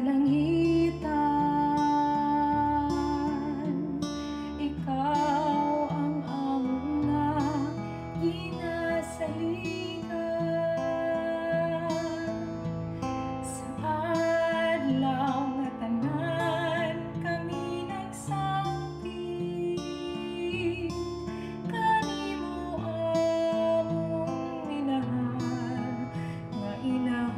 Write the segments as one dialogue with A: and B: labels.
A: kalangitan. Ikaw ang among nga ginasaligan. Sa adlaw nga tanan kami nagsangkit, kanimo among minahal nga inahan.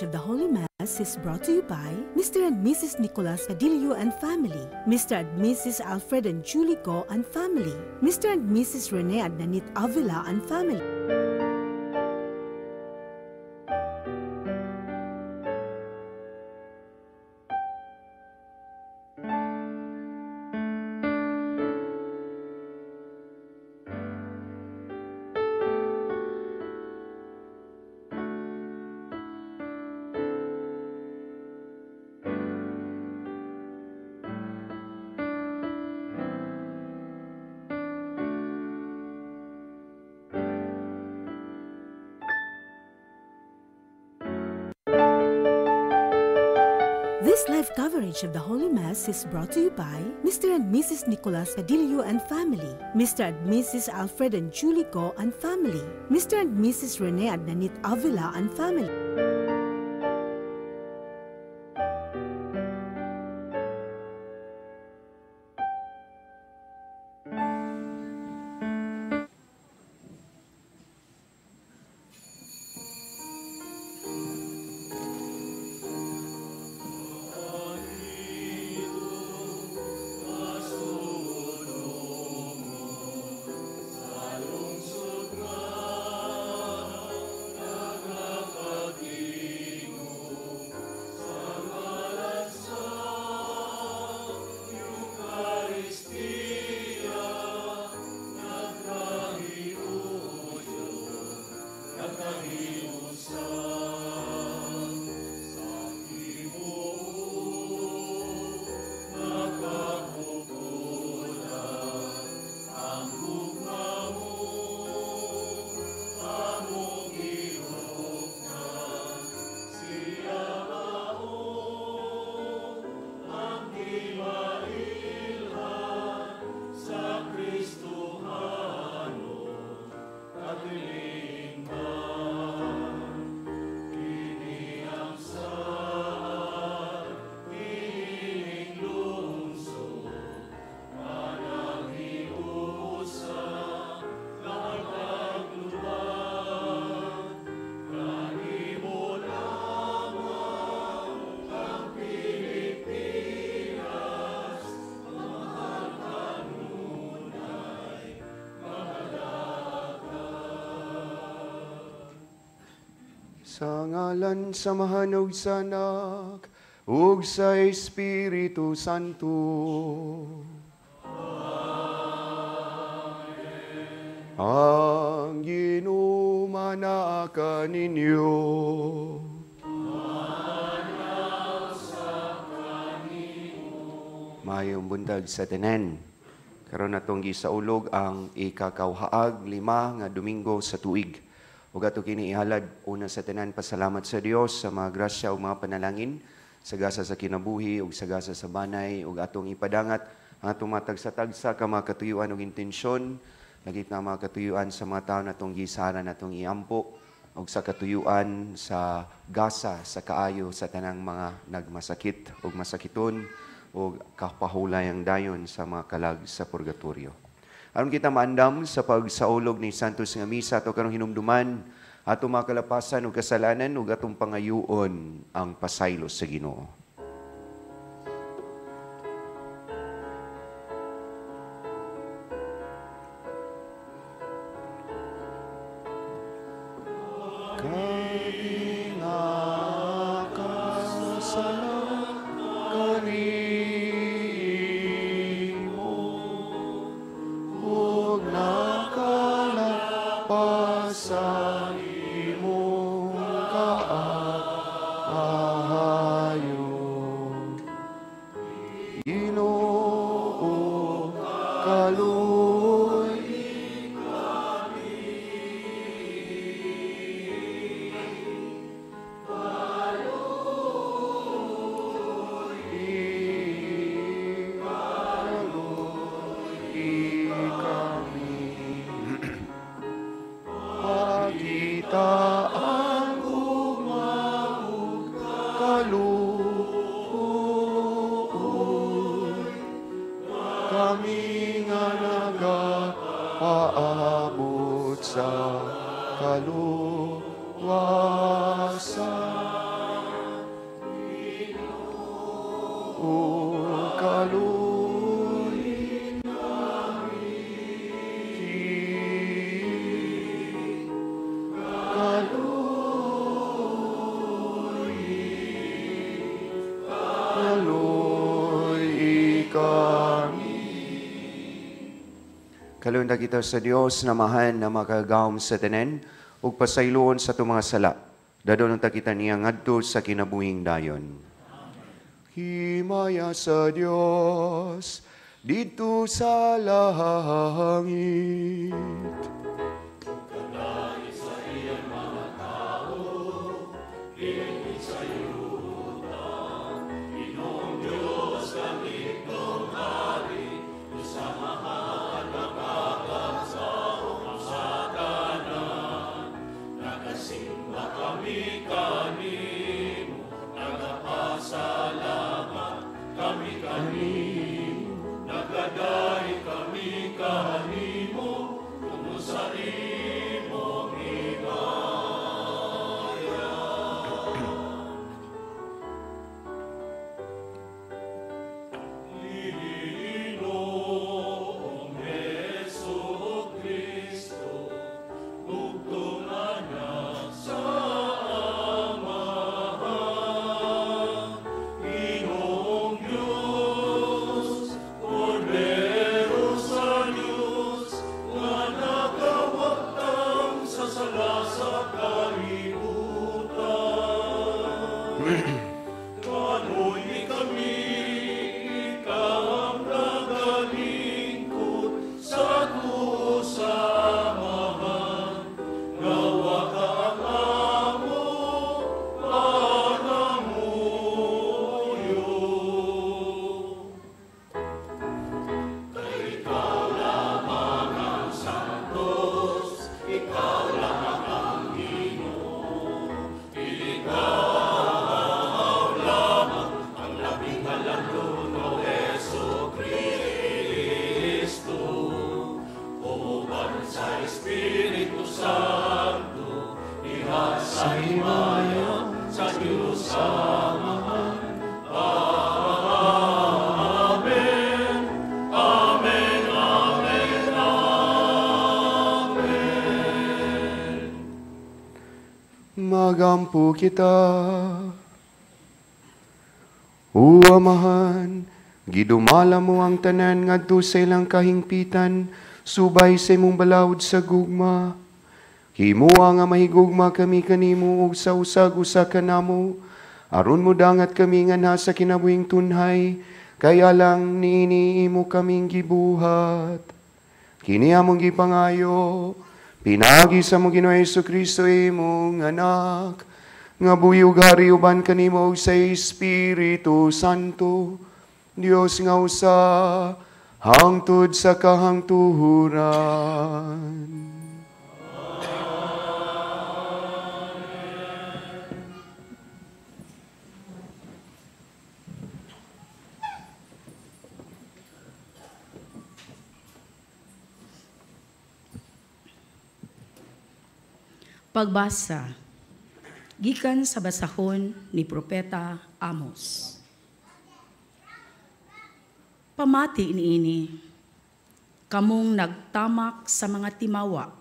B: coverage of the Holy Mass is brought to you by Mr. and Mrs. Nicolas Cadillo and family, Mr. and Mrs. Alfred and Julie Go and family, Mr. and Mrs. Rene and Nanit Avila and family. This live coverage of the Holy Mass is brought to you by Mr. and Mrs. Nicolas Cadillo and family, Mr. and Mrs. Alfred and Julie Go and family, Mr. and Mrs. Rene and Nanit Avila and family.
C: Sa ngalan samahan ug sa Anak ug sa Espiritu Santo. Amen. Ang ginumana kaninyo. Mayong buntag sa tanan. Karon natong gisaulog ang ikakawhaag 5 nga Domingo sa tuig. Ug ato kini ihalad una sa tanan pasalamat sa Dios sa mga grasya ug mga panalangin, sagasa sa kinabuhi ug sagasa sa banay ug atong ipadangat ang atong matagsa-tagsa ka mga katuyuan ug intensyon, lagit na mga katuyuan sa mga tawo natong gisaran natong iampo ug sa katuyuan sa gasa sa kaayo sa tanang mga nagmasakit ug masakiton ug kapahulayang dayon sa mga kalag sa purgatorio. Aron kita maandam sa pagsaulog ni Santos nga Misa ato karong hinumduman, ato mga kalapasan ug kasalanan ug atong pangayuon ang pasaylo sa Ginoo. Kami nga kasalan kanimo ug nakalapasan imong kaayo. Ginoo kaluoy pagitaan umawag kaluoy kami nga nagapaabot sa kaluwasan. o kaluoy kami. Kalunda kita sa Dios na mahan na makagawom sa tanan ug pasayloon sa itong mga sala. Dadon ta kita niya ngadto sa kinabuhing dayon. Himaya sa Dios dito sa langit. Magampo kita. O Amahan, gidumala mo ang tanan ngadto sa ilang kahingpitan, subay sa imong balawod sa gugma. Himuwa nga mahigugma kami kanimo ug sa usag-usa kanamo, aron mo dangat kami nga nasa kinabuhing tunhay, kaya lang niini imo kaming gibuhat. Kini among gipangayo, pinagi sa mong Ginoong Hesukristo imong anak, nga buyog hari uban kanimo sa Espiritu Santo, Dios nga usa, hangtod sa kahangturan.
D: Pagbasa, gikan sa basahon ni Propeta Amos. Pamati niini, kamong nagtamak sa mga timawa,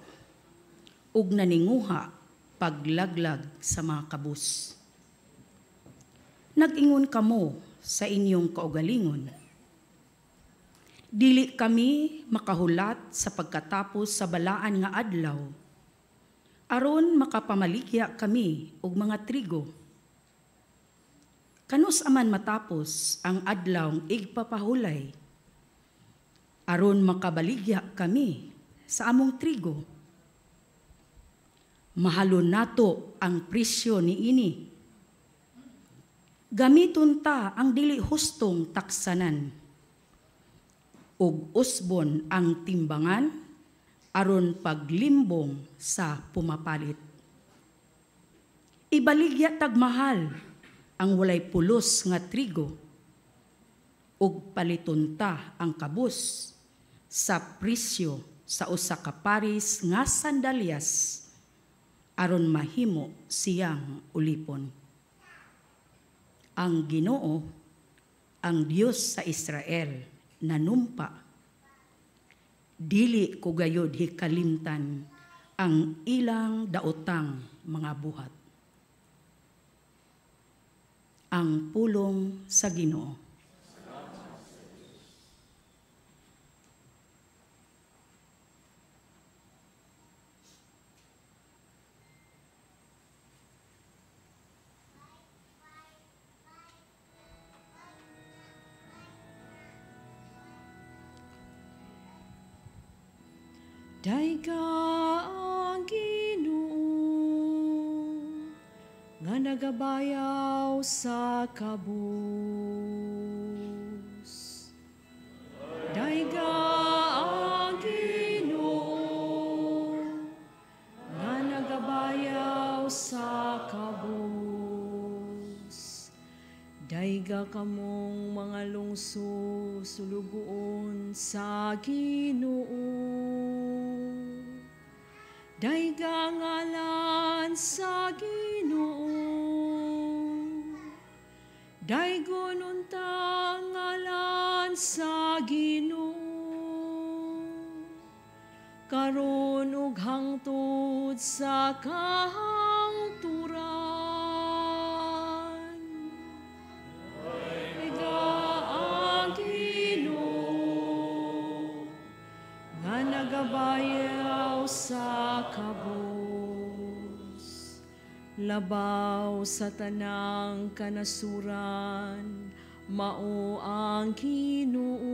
D: ug naninguha paglaglag sa mga kabus. Nag-ingon kamo sa inyong kaugalingon. Dili kami makahulat sa pagkatapos sa balaan nga adlaw, aron makapamaligya kami og mga trigo. Kanus aman matapos ang adlawng igpapahulay, aron makabaligya kami sa among trigo. Mahalon nato ang presyo niini. Gamiton ta ang dili hustong taksanan, ug usbon ang timbangan, aron paglimbong sa pumapalit. Ibaligya tagmahal ang walay pulos nga trigo, ug paliton ta ang kabus sa presyo sa usa ka paris nga sandalyas, aron mahimo siyang ulipon. Ang Ginoo ang Dios sa Israel nanumpa, dili ko gayod hikalimtan ang ilang daotang mga buhat. Ang pulong sa Ginoo.
A: Dayga ang Ginoo nga nagabayaw sa kabus. Dayga ang Ginoo nga nagabayaw sa kabus. Dayga kamong mga lungso sulugoon sa Ginoo. Dayga ngalan sa Ginoo, daygon unta ngalan sa Ginoo, karon ug hangtod sa kahangturan. Dayga ang Ginoo nga nagabayaw sa kabus, labaw sa tanang kanasuran, mao ang Ginoo.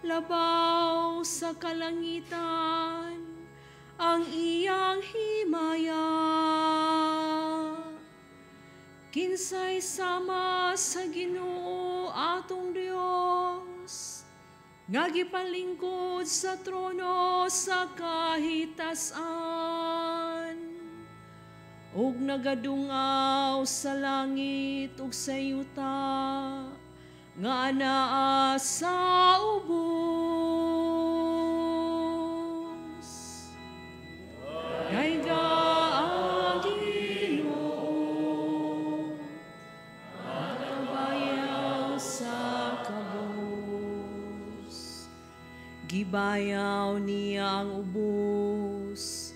A: Labaw sa kalangitan, ang iyang himaya. Kinsay sama sa Ginoo atong Dios, nga gipalingkod sa trono sa kahitasan, ug nagadungaw sa langit ug sa yuta, nga anaa sa ubos. Dayga ang Ginoo, nagabayaw sa kabus. Gibayaw niya ang ubos,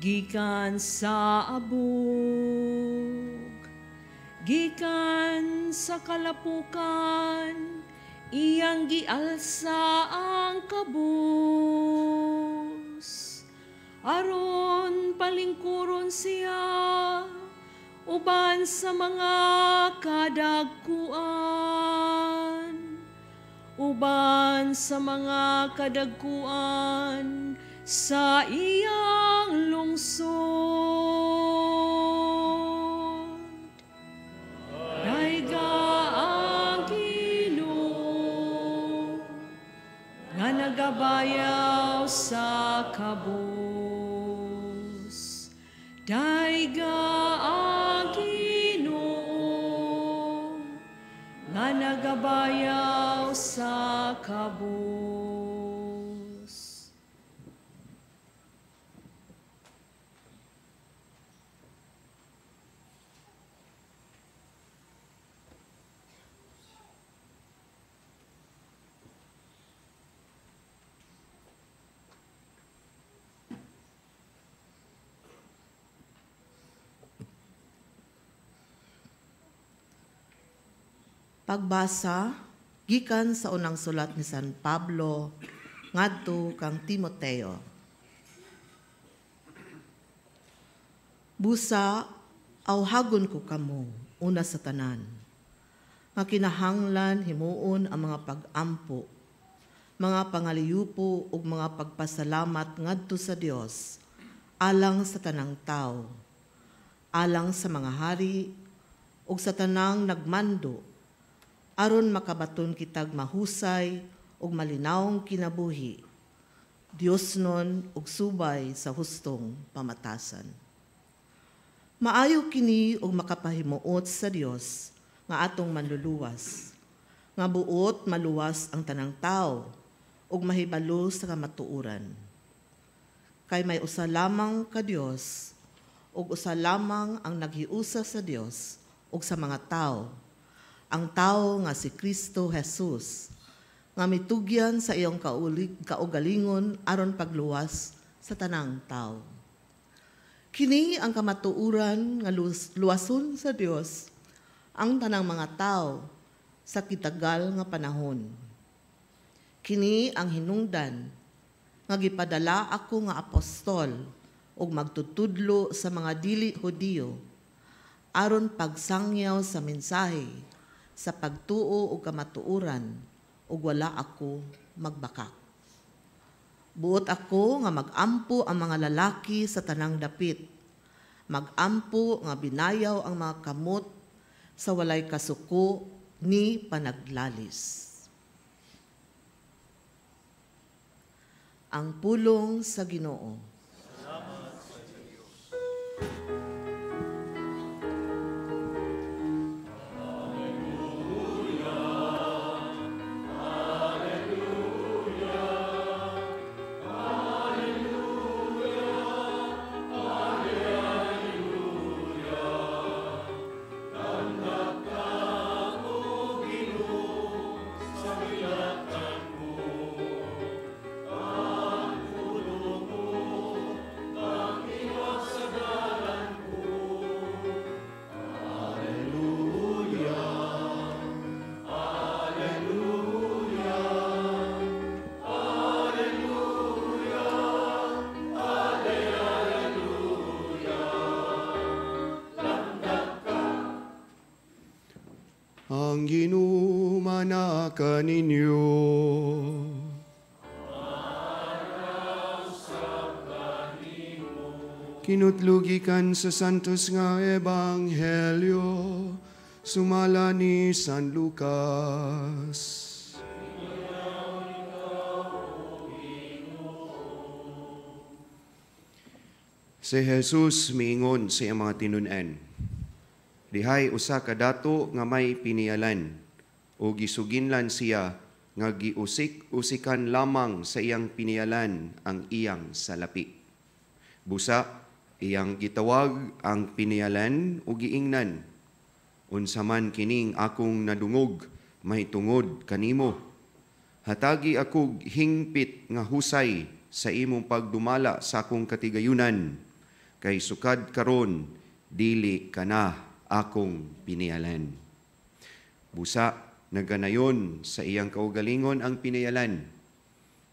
A: gikan sa abog, gikan sa kalapukan, iyang gialsa ang kabus. Aron palingkuron siya, uban sa mga kadagkuan, uban sa mga kadagkuan sa iyang lungsod. Dayga ang Ginoo nga nagabayaw sa kabus. Dayga ang Ginoo nga nagabayaw sa kabus.
E: Pagbasa gikan sa unang sulat ni San Pablo ngadto kang Timoteo. Busa awhagon ko kamo una sa tanan, nga kinahanglan himuon ang mga pag-ampo, mga pangaliyupo ug mga pagpasalamat ngadto sa Dios alang sa tanang tao, alang sa mga hari ug sa tanang nagmando, aron makabaton kitag mahusay ug malinawong kinabuhi, Dios nun ug subay sa hustong pamatasan. Maayo kini ug makapahimuot sa Dios nga atong manluluwas, nga buot maluwas ang tanang tao ug mahibalo sa kamatuoran. Kay may usa lamang ka Dios ug usa lamang ang naghiusa sa Dios ug sa mga tao, ang tao nga si Kristo Jesus, nga mitugyan sa iyong kaugalingon aron pagluwas sa tanang tao. Kini ang kamatuuran nga luwason sa Dios ang tanang mga tao sa kitagal nga panahon. Kini ang hinungdan nga gipadala ako nga apostol ug magtutudlo sa mga dili Hudiyo aron pagsangyaw sa mensahe sa pagtuo ug kamatuuran ug wala ako magbakak. Buot ako nga magampo ang mga lalaki sa tanang dapit. Magampo nga binayaw ang mga kamot sa walay kasuko ni panaglalis. Ang pulong sa Ginoo.
C: Ang ginumana kaninyo. Kinutlugikan sa santos nga ebanghelyo, sumala ni San Lucas. Si Jesus miingon sa iyang mga tinunan, dihay usa ka dato nga may pinialan, o gisuginlan siya nga giusik-usikan lamang sa iyang pinialan ang iyang salapi. Busa, iyang gitawag ang pinialan o giingnan, unsa man kining akong nadungog, may tungod kanimo. Hatagi akog hingpit nga husay sa imong pagdumala sa akong katigayunan, kay sukad karon dili kana akong pinialan. Busa, naganayon sa iyang kaugalingon ang pinialan.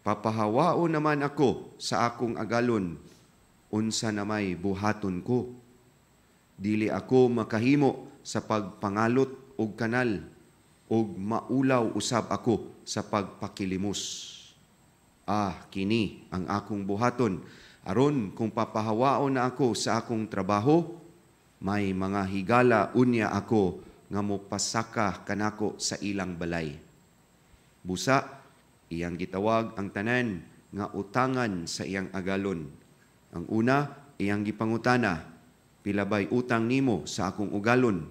C: Papahawao naman ako sa akong agalon, unsa na may buhaton ko. Dili ako makahimo sa pagpangalot og kanal, og maulaw usab ako sa pagpakilimos. Kini ang akong buhaton, aron kung papahawaon na ako sa akong trabaho, may mga higala unya ako nga mopasaka kanako sa ilang balay. Busa, iyang gitawag ang tanan nga utangan sa iyang agalon. Ang una, iyang gipangutana, pilabay utang nimo sa akong ugalon.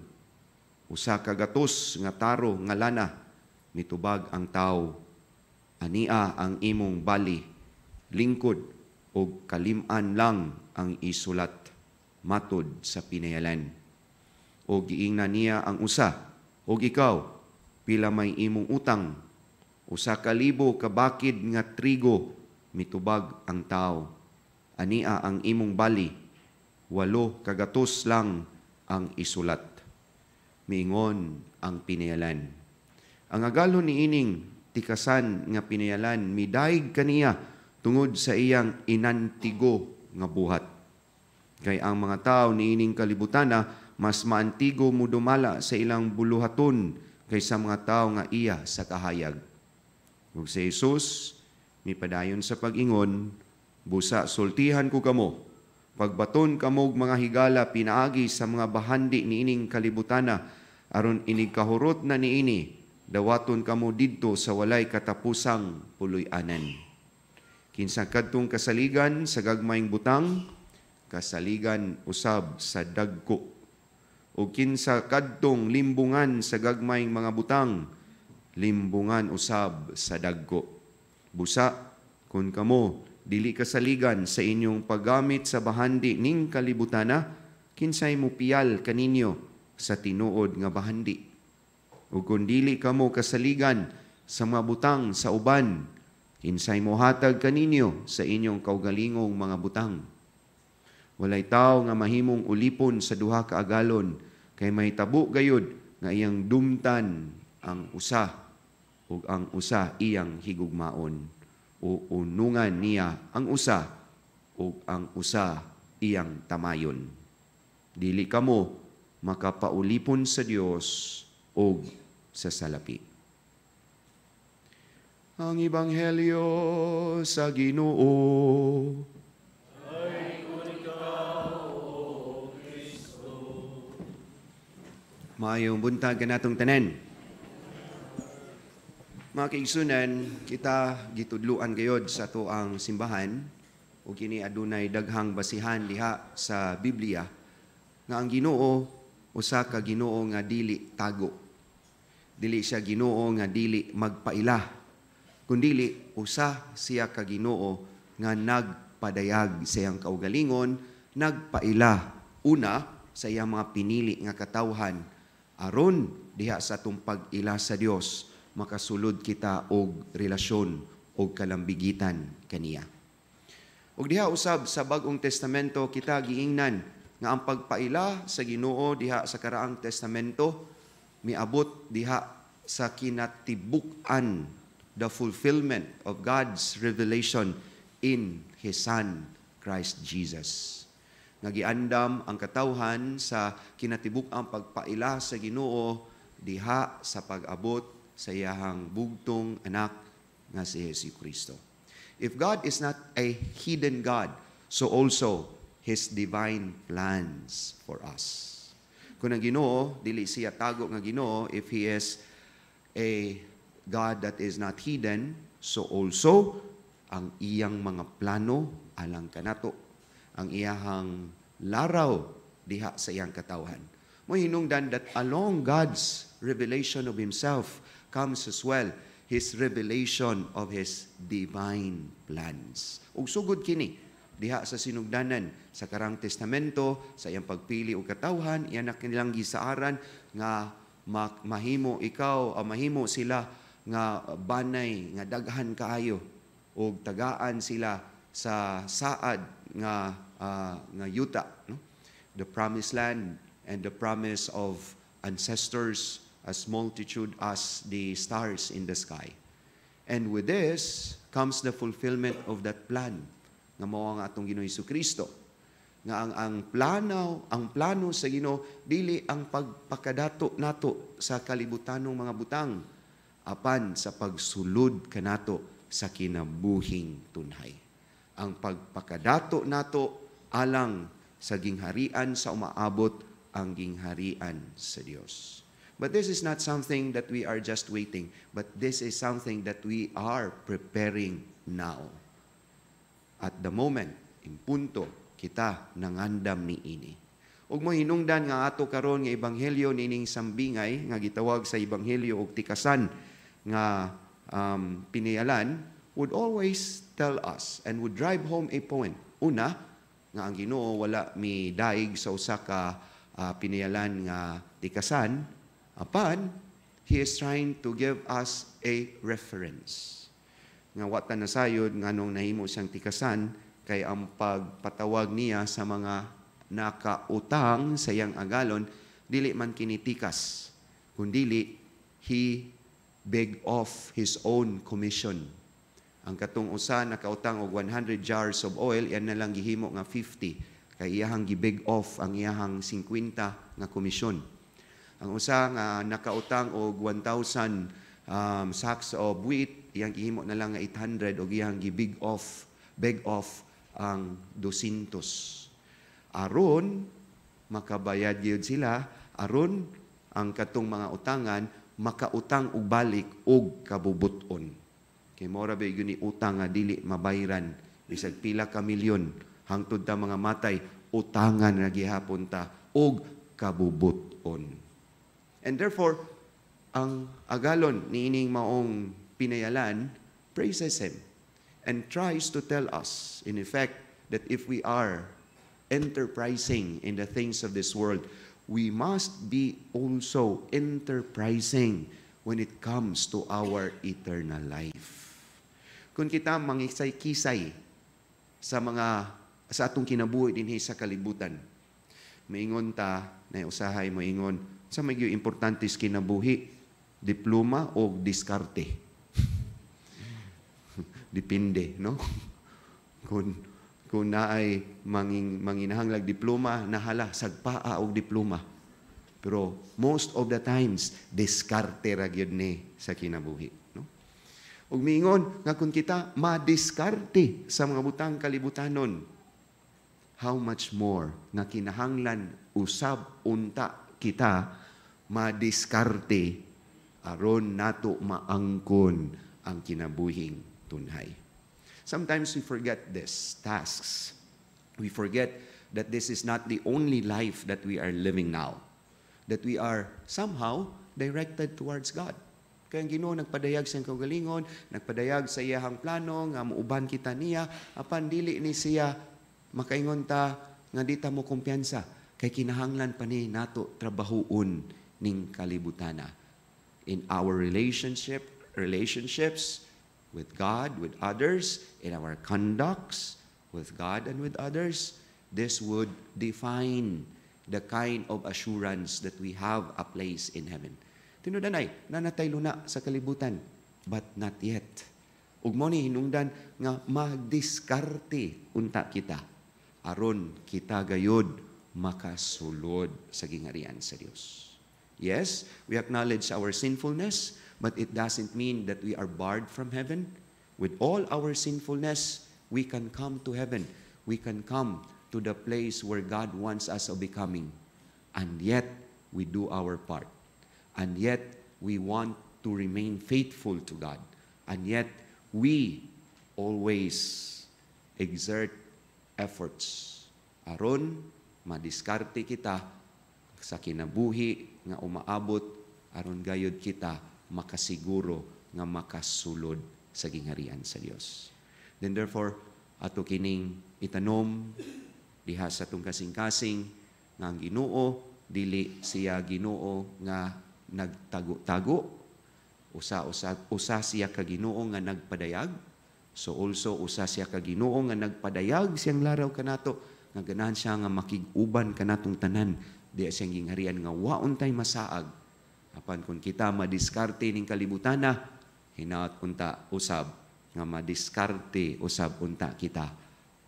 C: Usa ka gatos nga taro nga lana, mitubag ang tao. Ania ang imong bali, lingkod o kalim-an lang ang isulat, matod sa pinayalan. O giingnan niya ang usa, o ikaw, pila may imong utang, 1,000 ka bakid nga trigo, mitubag ang tao. Ania ang imong bali, 8 ka gatos lang ang isulat. Miingon ang pinayalan. Ang agalon ni ining tikasan nga pinayalan, midaig kaniya tungod sa iyang inantigo nga buhat. Kay ang mga tao niining kalibutana, mas maantigo mo dumala sa ilang buluhaton kaysa mga tao nga iya sa kahayag. Ug si Jesus, mipadayon sa pag-ingon, busa sultihan ko kamo, pagbaton kamog mga higala pinaagi sa mga bahandi niining kalibutana, aron inig kahurot na niini, dawaton kamo didto sa walay katapusang puloy-anan. Kinsa kadtong kasaligan sa gagmayng butang, kasaligan usab sa dagko. O kinsa kadtong limbungan sa gagmayng mga butang, limbungan usab sa dagko. Busa, kung kamo dili kasaligan sa inyong paggamit sa bahandi ning kalibutana, kinsay mo piyal kaninyo sa tinuod nga bahandi. ug kun dili kamo kasaligan sa mga butang sa uban, kinsay mohatag kaninyo sa inyong kaugalingong mga butang. Walay tao nga mahimong ulipon sa duha ka agalon, kay may tabo gayud nga iyang dumtan ang usa ug ang usa iyang higugmaon, o unungan niya ang usa ug ang usa iyang tamayon. Dili kamo makapaulipon sa Dios ug sa salapi. Ang Ebanghelyo sa Ginoo. Maayong buntag kanatong tanan. Mga kaigsunan, kita gitudluan gayod sa ato ang simbahan o kini adunay daghang basihan diha sa Biblia nga ang Ginoo usa ka Ginoo nga dili tago. Dili siya Ginoo nga dili magpaila, kundili usa siya ka Ginoo nga nagpadayag sa iyang kaugalingon, nagpaila una sa iyang mga pinili nga katawhan aron diha sa atong pag-ila sa Dios makasulod kita og relasyon og kalambigitan kaniya. Og diha usab sa Bag-ong Testamento kita giingnan nga ang pagpaila sa Ginoo diha sa karaang testamento miabot diha sa kinatibuk-an, the fulfillment of God's revelation in His Son, Christ Jesus. Nagiandam ang katawhan sa kinatibuk-ang pagpaila sa Ginoo diha sa pag-abot sa iyahang bugtong anak nga si Jesucristo. If God is not a hidden God, so also His divine plans for us. Kung ang Ginoo, dili siya tago nga Ginoo, if He is a God that is not hidden, so also ang iyang mga plano alang kanato, ang iyahang laraw diha sa iyang katawhan. Mo hinungdan that along God's revelation of Himself comes as well His revelation of His divine plans. Ug sugod kini diha sa sinugdanan sa karang testamento sa iyang pagpili og katawhan, iyan na kanilang gisaaran nga mahimo mahimo sila nga banay nga daghan kaayo og tagaan sila sa saad nga yuta, no? The promised land and the promise of ancestors as multitude as the stars in the sky. And with this comes the fulfillment of that plan nga mao ang atong Ginoong Jesucristo. Nga ang plano sa Ginoo dili ang pagpakadato nato sa kalibutanong mga butang apan sa pagsulod kanato sa kinabuhing tunhay. Ang pagpakadato nato alang sa gingharian sa umaabot ang gingharian sa Dios. But this is not something that we are just waiting, but this is something that we are preparing now. At the moment, in punto, kita nangandam ni ini. Ug mo hinungdan nga ato karon nga ebanghelyo nining sambingay nga gitawag sa ebanghelyo og tikasan nga pinialan would always tell us and would drive home a point. Una, nga ang Ginoo wala mi daig sa usa ka pinialan nga tikasan, apan He is trying to give us a reference. Nga watan na sayod nganong nahimo siyang tikasan kay ang pagpatawag niya sa mga nakautang sa iyang agalon dili man kinitikas kundili He beg off His own commission. Ang katong usa nakautang og 100 jars of oil, yan na lang gihimo nga 50 kay iyahang gibeg off ang iyahang 50 nga komisyon. Ang usa nga nakautang og 1,000 sacks of wheat, iyang gihimo na lang nga 800 og iyang gibeg off ang 200. Aron makabayad gyud sila, aron ang katong mga utangan makautang og balik og kabubuton. Kay mora ba yun utang nga dili mabayran, bisag pila ka milyon, hangtod ta mga matay, utangan nga gihapon ta og kabubuton. And therefore, ang agalon ni ining maong pinayalan praises Him and tries to tell us, in effect, that if we are enterprising in the things of this world, we must be also enterprising when it comes to our eternal life. Kung kita mangisay-kisay sa atong kinabuhi dinhi sa kalibutan, maingon ta na usahay mo ingon sa medyo importante sa kinabuhi, diploma o diskarte. Depende, no? Kung naay manginahanglag diploma, nahala sagpaa og diploma. Pero most of the times diskarte ra gyud ni sa kinabuhi, no? Ug miingon nga kung kita madiskarte sa mga butang kalibutanon, how much more nga kinahanglan usab unta kita madiskarte aron nato maangkon ang kinabuhing tunhay. Sometimes we forget these tasks. We forget that this is not the only life that we are living now, that we are somehow directed towards God. Kaya ang Ginoo nagpadayag sa kaugalingon, nagpadayag sa iyahang plano nga muuban kita niya, apan dili ni siya makaingon ta nga di ta mo kumpiyansa kay kinahanglan pa ni nato trabahuon ning kalibutana in our relationships with God, with others, in our conducts with God and with others. This would define the kind of assurance that we have a place in heaven. Tinudanay, nanatay luna sa kalibutan, but not yet. Ug mo ni hinungdan nga magdiskarte unta kita, aron kita gayod makasulod sa gingharian sa Dios. Yes, we acknowledge our sinfulness, but it doesn't mean that we are barred from heaven. With all our sinfulness, we can come to heaven. We can come to the place where God wants us to be coming. And yet, we do our part. And yet, we want to remain faithful to God. And yet, we always exert efforts aron madiskarte kita sa kinabuhi nga umaabot aron gayud kita makasiguro nga makasulod sa gingharian sa Dios. Then therefore, ato kining itanom diha sa atong kasing-kasing nga ang Ginoo dili siya Ginoo nga nagtago-tago, usa siya ka Ginoo nga nagpadayag. So also usa siya ka Ginoo nga nagpadayag siyang laraw kanato nga ganahan siya nga makig-uban kanatong tanan diha siyang gingharian nga waon tay masaag. Apan kung kita madiskarte ning kalibutana, hinaot unta usab nga madiskarte usab unta kita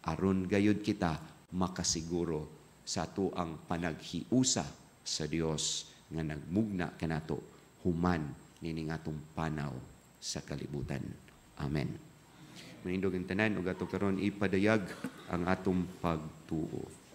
C: aron gayud kita makasiguro sa tuang panaghiusa sa Dios nga nagmugna kanato human nining atong panaw sa kalibutan. Amen. Manindog ang tanan ug ato karon ipadayag ang atong pagtuo.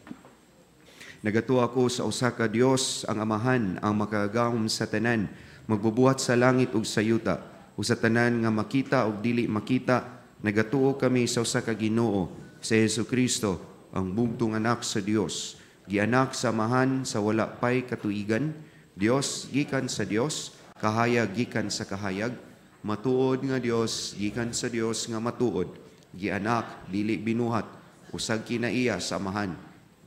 C: Nagatuo ako sa usa ka Dios ang Amahan, ang makagahom sa tanan, magbubuhat sa langit ug sa yuta, ug sa tanan nga makita ug dili makita. Nagatuo kami sa usa ka Ginoo, sa Jesucristo, ang bugtong anak sa Dios, gianak sa Amahan sa wala pay katuigan, Dios gikan sa Dios, kahayag gikan sa kahayag, matuod nga Dios gikan sa Dios nga matuod, gianak dili binuhat, usag kinaiya sa Amahan,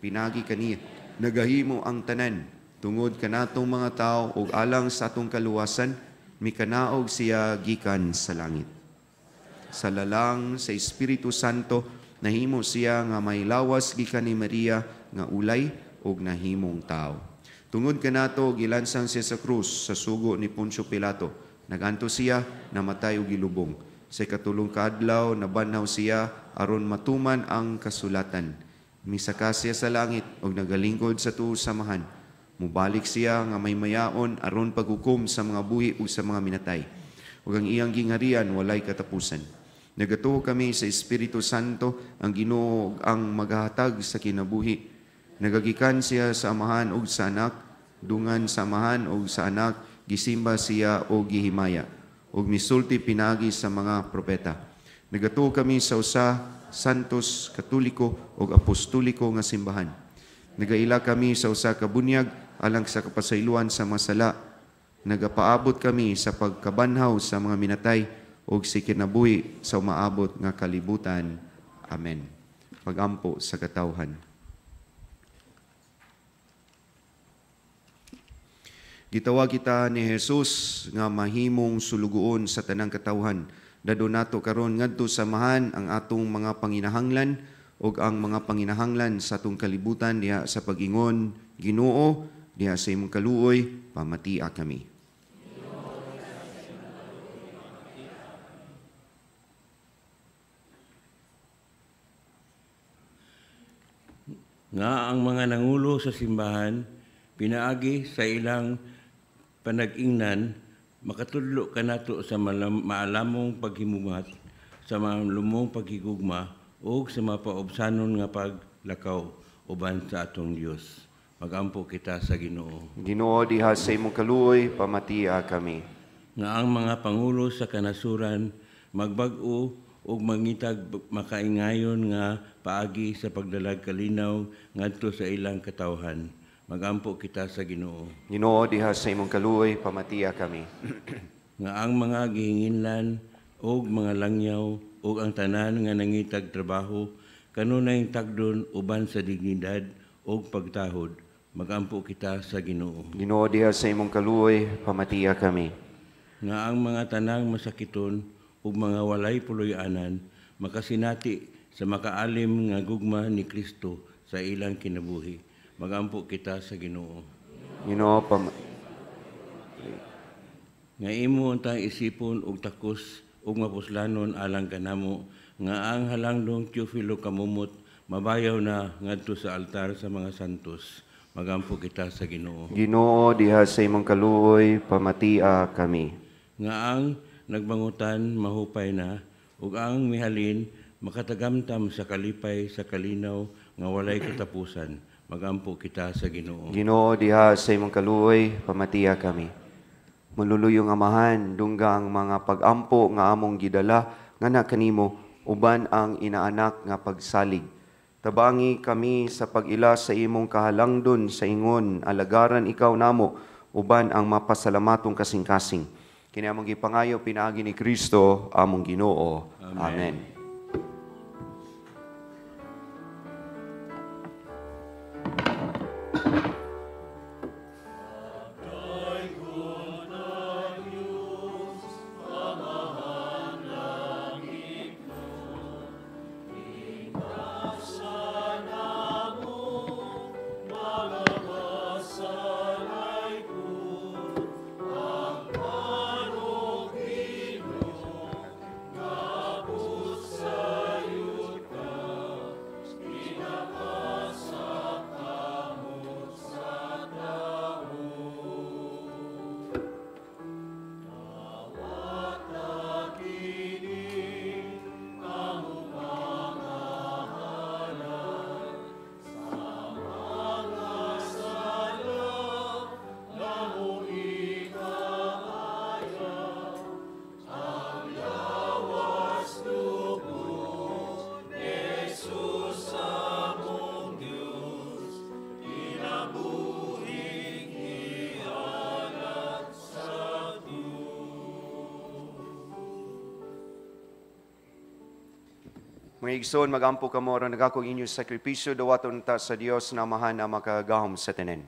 C: pinagi kaniya. Nagahimo ang tanan, tungod kanatong mga tao ug alang sa atong kaluwasan, mikanaog siya gikan sa langit. Sa lalang sa Espiritu Santo, nahimo siya nga may lawas gikan ni Maria nga ulay ug nahimong tao. Tungod kanato gilansang siya sa krus sa sugo ni Poncio Pilato, naganto siya namatay ug gilubong. Sa katulong kaadlaw nabanhaw siya aron matuman ang kasulatan. Misaka siya sa langit ug nagalingkod sa tuo samahan. Mubalik siya nga may mayaon aron paghukom sa mga buhi ug sa mga minatay. Ug ang iyang gingharian walay katapusan. Nagatuo kami sa Espiritu Santo, ang Ginoo ang maghahatag sa kinabuhi. Nagagikan siya sa Amahan ug sa Anak, dungan sa Amahan ug sa Anak, gisimba siya o gihimaya. Ug misulti pinagi sa mga propeta. Nagatuo kami sa usa santos, katoliko ug apostoliko nga simbahan. Nagaila kami sa usa ka bunyag alang sa kapasayloan sa masala. Nagapaabot kami sa pagkabanhaw sa mga minatay ug sa kinabuhi sa umaabot nga kalibutan. Amen. Pagampo sa katawhan. Gitawag kita ni Jesus nga mahimong sulugoon sa tanang katawhan. Dado nato karon ngadto samahan ang atong mga panginahanglan ug ang mga panginahanglan sa atong kalibutan diha sa pag-ingon, Ginoo, diha sa imong kaluoy, pamatia kami.
F: Nga ang mga nangulo sa simbahan, pinaagi sa ilang panag-ingnan, makatudlo ka nato sa maalamong paghimumat, sa mga lumong paghigugma, o sa mga paobsanon nga paglakaw, uban sa atong Diyos. Magampo kita sa Ginoo.
C: Ginoo, diha sa imong kaluoy, pamatia kami.
F: Nga ang mga pangulo sa kanasuran, magbag-o o mangitag makaingayon nga paagi sa pagdalag kalinaw ngadto sa ilang katawhan. Magampo kita sa Ginoo.
C: Ginoo, diha sa imong kaluoy, pamatia kami.
F: Nga ang mga gihinginlan o mga langyaw o ang tanan nga nangitag trabaho kanunay tagdon uban sa dignidad o pagtahod. Magampo kita sa Ginoo.
C: Ginoo, diha sa imong kaluoy, pamatia kami.
F: Nga ang mga tanang masakiton ug mga walay puloy-anan makasinati sa makaalim nga gugma ni Kristo sa ilang kinabuhi. Magampo kita sa Ginoo.
C: Ginoo,
F: Nga imo untang isipon ug takos ug mapuslanon alang kanamo nga ang halangdong Teofilo kamumot mabayaw na ngadto sa altar sa mga santos. Magampo kita sa Ginoo.
C: Ginoo, diha sa imong kaluoy, pamatia kami.
F: Nga ang nagbangutan mahupay na ug ang mihalin makatagamtam sa kalipay sa kalinaw nga walay katapusan. Magampo kita sa Ginoo.
C: Ginoo, diha sa imong kaluoy, pamatia kami. Maluluyong Amahan, dunggang mga pag-ampo nga among gidala nga na kanimo uban ang inaanak nga pagsalig. Tabangi kami sa pag-ila sa imong kahalangdon sa ingon, alagaran ikaw namo uban ang mapasalamatong kasing-kasing. Kini among gipangayo pinaagi ni Kristo among Ginoo. Amen. Mga igsoon, magampo ka mo, nagakong inyong sakripisyo, dawaton ta sa Dios na Amahan na makagahom sa tanan.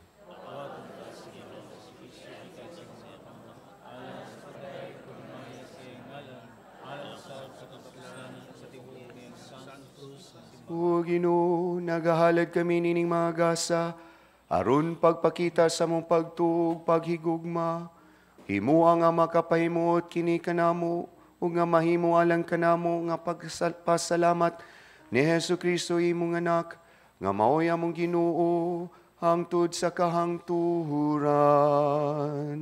C: O Ginoo, nagahalad kami nining mga gasa, aron pagpakita sa mong pagtuog, paghigugma, himo nga makapahimot kini kanamo, ug nga mahimo alang kanamo nga pagpasalamat ni Hesukristo imong anak, nga maoy among Ginoo hangtod sa kahangturan.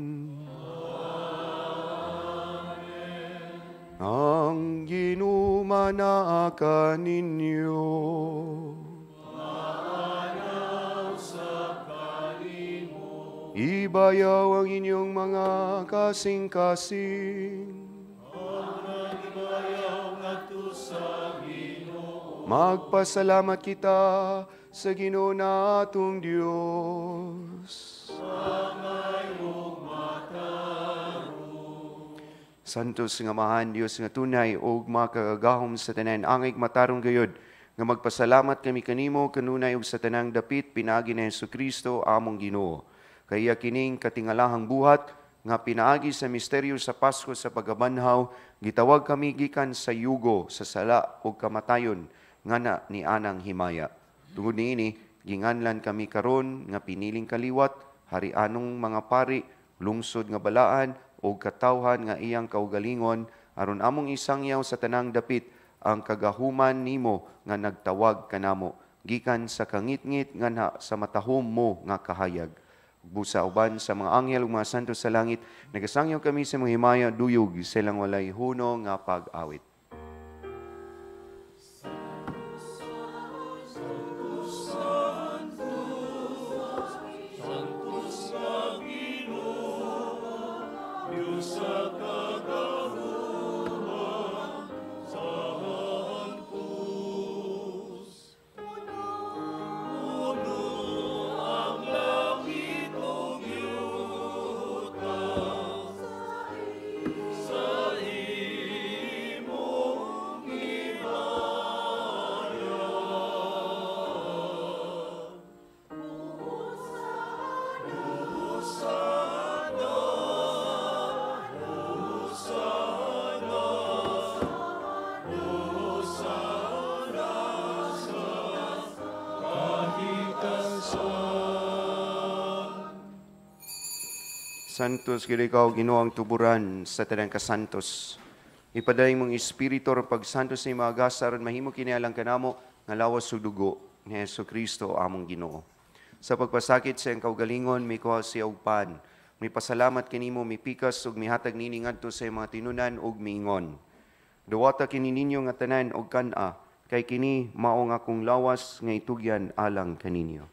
C: Ang ginumana kaninyo. Ibayaw ang inyong mga kasing-kasing. Magpasalamat kita sa Ginoo natong Dios. Santos nga Amahan Dios nga tunay ug makagahom sa tanan angay matarong gayud nga magpasalamat kami kanimo kanunay ug sa tanang dapit pinaagi ni Hesukristo among Ginoo. Kaya kining katingalahang buhat, nga pinaagi sa misteryo sa Pasko sa pagabanhaw, gitawag kami gikan sa yugo, sa sala o kamatayon, nga na ni anang himaya. Tungod niini, ginganlan kami karon nga piniling kaliwat, harianong mga pari, lungsod nga balaan, o katawhan nga iyang kaugalingon, aron among isangyaw sa tanang dapit, ang kagahuman nimo nga nagtawag kanamo, gikan sa kangit-ngit nga na sa matahom mo nga kahayag. Busa uban sa mga anghel ug mga santos sa langit, nagasangyaw kami sa mga himaya duyog, silang walay huno nga pag-awit. Santos, gili ikaw, Ginoong tuburan sa tanang kasantos. Ipadaling mong espiritu ro pagsantos ni mga gasaron mahimo kinialang kanamo nga lawas sa dugo ni Jesucristo among Ginoo. Sa pagpasakit sa iyang kaugalingon, may kuha siya og pan. May pasalamat kinimo, may pikas ug mihatag nini ngadto sa iyang mga tinunan ug miingon. Duwata kini ninyo nga tanan og kana, kay kini mao nga akong lawas nga itugyan alang kaninyo.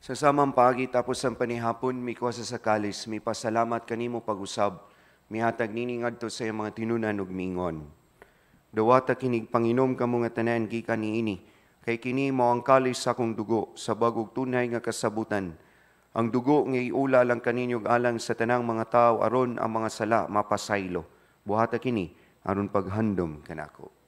C: Sa samang pagi tapos ang panihapon, may kuwasa sa kalis, may pasalamat kanimo pag-usab, may hatag nini ngadto sa iyang mga tinunan ug mingon. Dawata kinig panginom kamo nga tanan gikan niini, kay kini mao ang kalis sa akong dugo sa bagog tunay nga kasabutan. Ang dugo nga iula lang kaninyo alang sa tanang mga tao aron ang mga sala mapasaylo. Buhata kini aron paghandom kanako.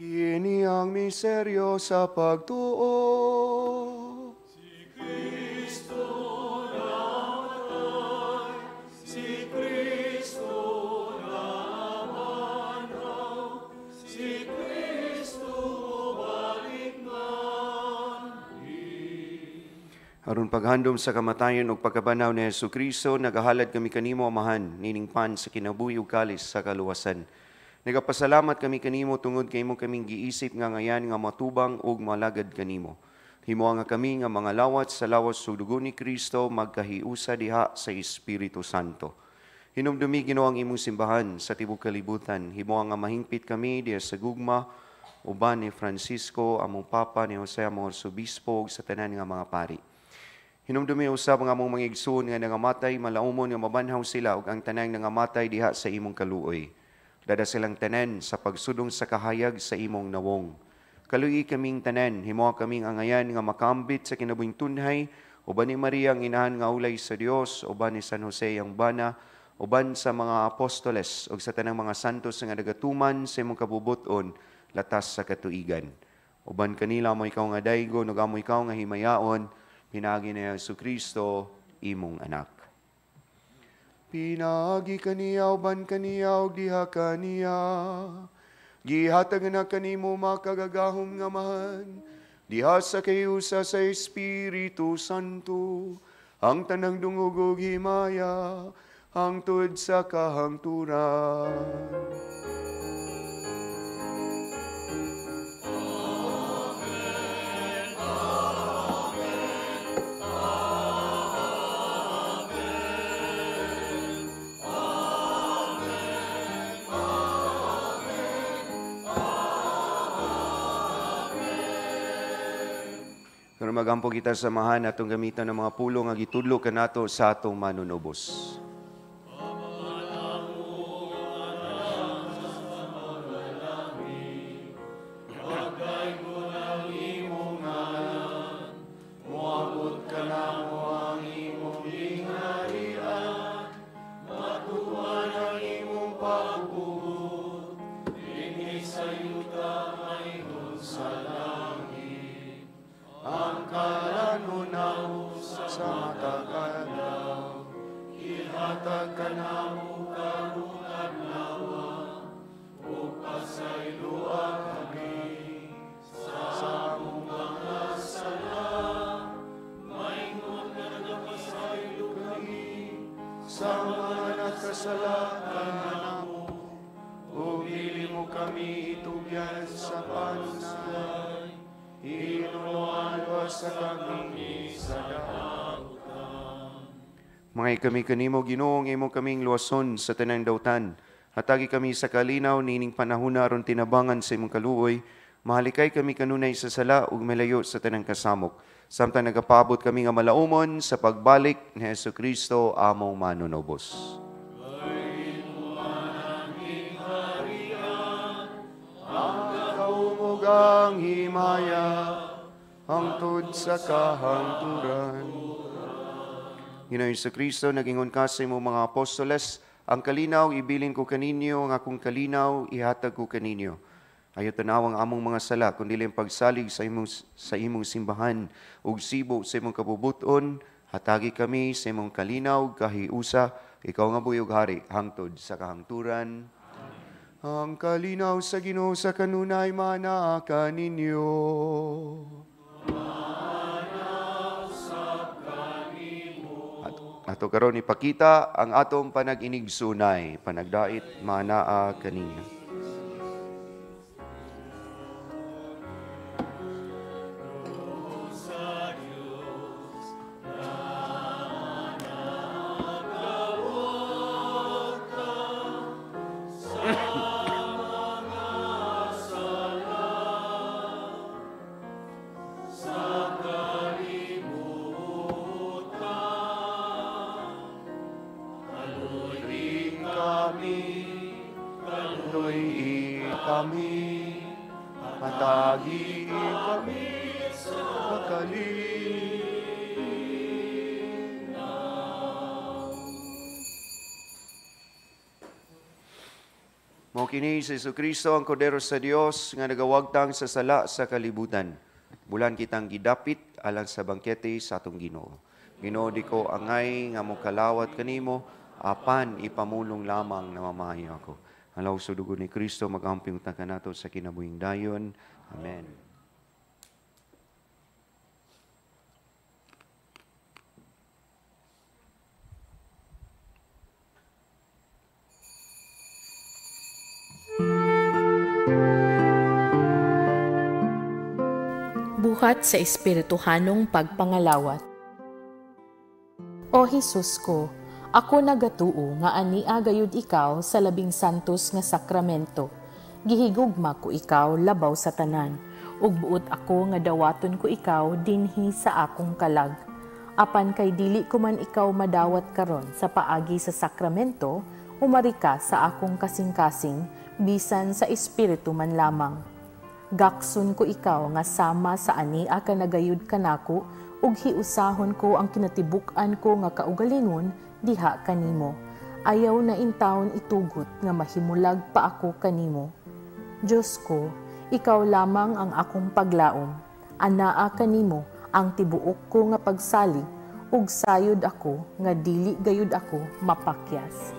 C: Kini ang miseryo sa pagtuo. Si Kristo namatay, si Kristo namanhaw, si Kristo balik man. Aron paghandom sa kamatayon ug pagkabanaw ni Jesucristo, nagahalad kami kanimo amahan, nining pan sa kinabuhi ug kalis sa kaluwasan. Nagapasalamat kami kanimo tungod kay mo kaming giisip nga ngayan nga matubang ug malagad kanimo. Himo nga kami nga mga lawat sa lawas sa dugo ni Kristo magkahiusa diha sa Espiritu Santo. Hinumdumi Ginoo ang imong simbahan sa tibuok kalibutan. Himo nga mahingpit kami diha sa gugma uban ni Francisco, among Papa, ni Jose, among Arsobispo ug sa tanan nga mga pari. Hinumdumi usab nga among mga igsoon nga nangamatay, malaumon nga mabanhaw sila ug ang tanan nangamatay diha sa imong kaluoy. Dada silang tanan sa pagsudong sa kahayag sa imong nawong. Kaluyi kaming tanan, himo kaming angayan nga makambit sa kinabuhing tunhay, uban ni Maria ang inahan nga ulay sa Dios, uban ni San Jose ang bana, uban sa mga apostoles ug sa tanang mga santos nga nagatuman sa imong kabubuton latas sa katuigan. Uban kanila mo ikaw nga daygo, ug amo ikaw nga himayaon, pinagi ni Jesucristo imong anak. Pinagi kaniya, uban kaniya, ug diha kaniya. Gihatag na kanimo makagagahom nga mahan, diha sa kayusa sa Espiritu Santo, ang tanang dungog ug himaya, hangtod sa kahangturan. Amen, amen, amen. Aron magampo kita samahan atong gamitan ng mga pulong nga gitudlo kanato sa atong manunubos.
G: Sa mga nakasalanan namo, umili mo kami itugyan sa panunay, inunuan sa kami sa dautan.
C: Mga kami kanimo Ginoong imo kaming luwason sa tanang dautan. Hatagi kami sa kalinaw nining panahon aron tinabangan sa imong kaluoy. Mahalikay kami kanunay sa sala ug malayo sa tanang kasamok. Samtang nagapabot kami nga malaumon sa pagbalik ni Jesucristo among manunubos.
G: Kaumugang himaya, hangtod sa kahangturan.
C: Ginoong Jesucristo, nagingon ka sa imong mga apostoles, ang kalinaw ibilin ko kaninyo, ang akong kalinaw ihatag ko kaninyo. Ayaw tanawang among mga sala, kundi lang pagsalig sa imong simbahan, ug sibo sa imong kabubuton, hatagi kami sa imong kalinaw, kahiusa, ikaw nga buyog hari, hangtod sa kahangturan.
G: Ang kalinaw sa Ginoo sa kanunay mana kaninyo.
C: Ato karon ipakita ang atong panag-inigsunay, panagdait manaa kaninyo.
G: Hatagi kami sa kalinaw.
C: Mao kini si Jesucristo ang Kordero sa Dios nga nagawagtang sa sala sa kalibutan. Bulan kitang gidapit alang sa bangkete sa atong Ginoo. Ginoo di ko angay nga mokalawat kanimo apan ipamulong lamang na mamahayo ako. Halaw sa dugo ni Kristo, mag-amping utang ka nato sa kinabuhing dayon. Amen.
H: Buhat sa espirituhanong pagpangalawat. O Jesus ko, ako nagatuo nga ania gayud ikaw sa labing santos nga sakramento. Gihigugma ko ikaw labaw sa tanan, ug buot ako nga dawaton ko ikaw dinhi sa akong kalag. Apan kay dili ko man ikaw madawat karon sa paagi sa sakramento, umari ka sa akong kasing-kasing, bisan sa espiritu man lamang. Gakson ko ikaw nga sama sa ania ka nagayud kanako, ug hiusahon ko ang kinatibuk-an ko nga kaugalingon diha kanimo. Ayaw na intawon itugot nga mahimulag pa ako kanimo. Diyos ko, ikaw lamang ang akong paglaom. Anaa kanimo ang tibuok ko nga pagsalig, ug sayod ako nga dili gayud ako mapakyas.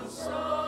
G: So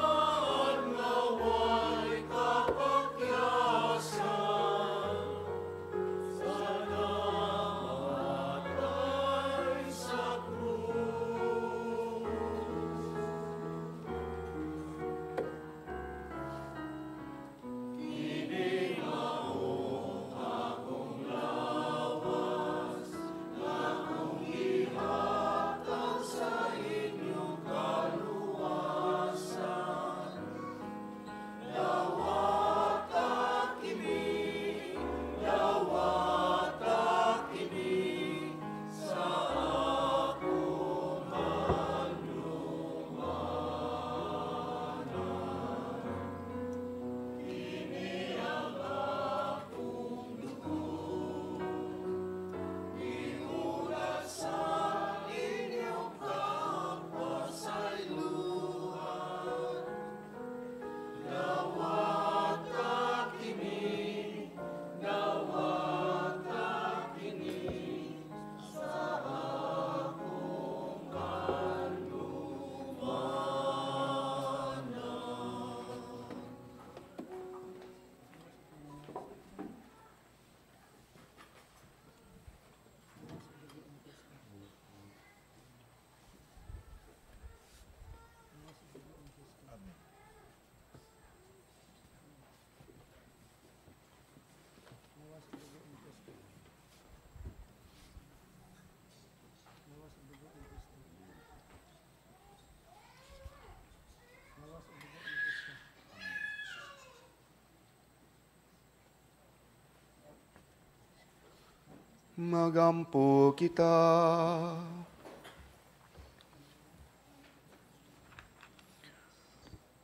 G: magampo kita.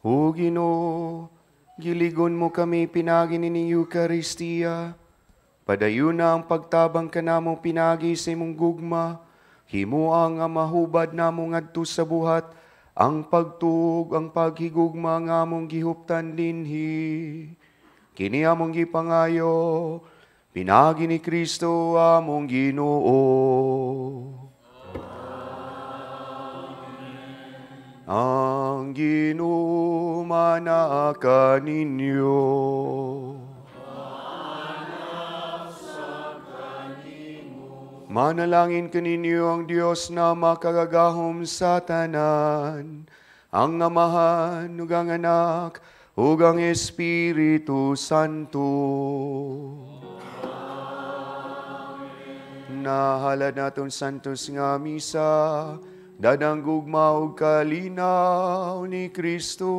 G: O Ginoo, giligon mo kami pinagi ni Eucharistia. Padayon na ang pagtabang ka namo pinagi sa imong gugma. Himuang nga mahubad namo ngadto sa buhat. Ang pagtuog, ang paghigugma nga among gihuptan dinhi. Kini among gipangayo, pinagi ni Kristo among Ginoo. Ang Ginoo manaka ninyo. Manalangin kaninyo ang Diyos na makagagahom sa tanan, ang Amahan, ug ang Anak, ug ang Espiritu Santo. Nahalad naton santos nga misa, dadang gugma ug kalinaw ni Kristo.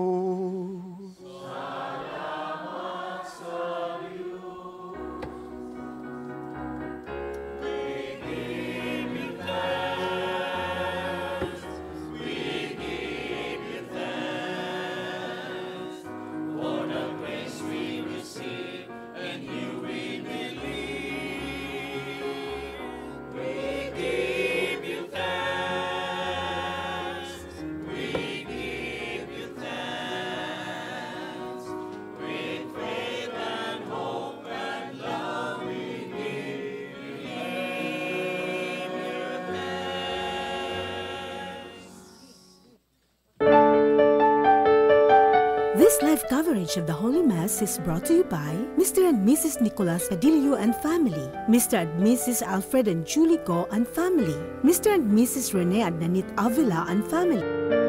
B: This live coverage of the Holy Mass is brought to you by Mr. and Mrs. Nicolas Adilio and family, Mr. and Mrs. Alfred and Julie Go and family, Mr. and Mrs. Rene and Nanit Avila and family.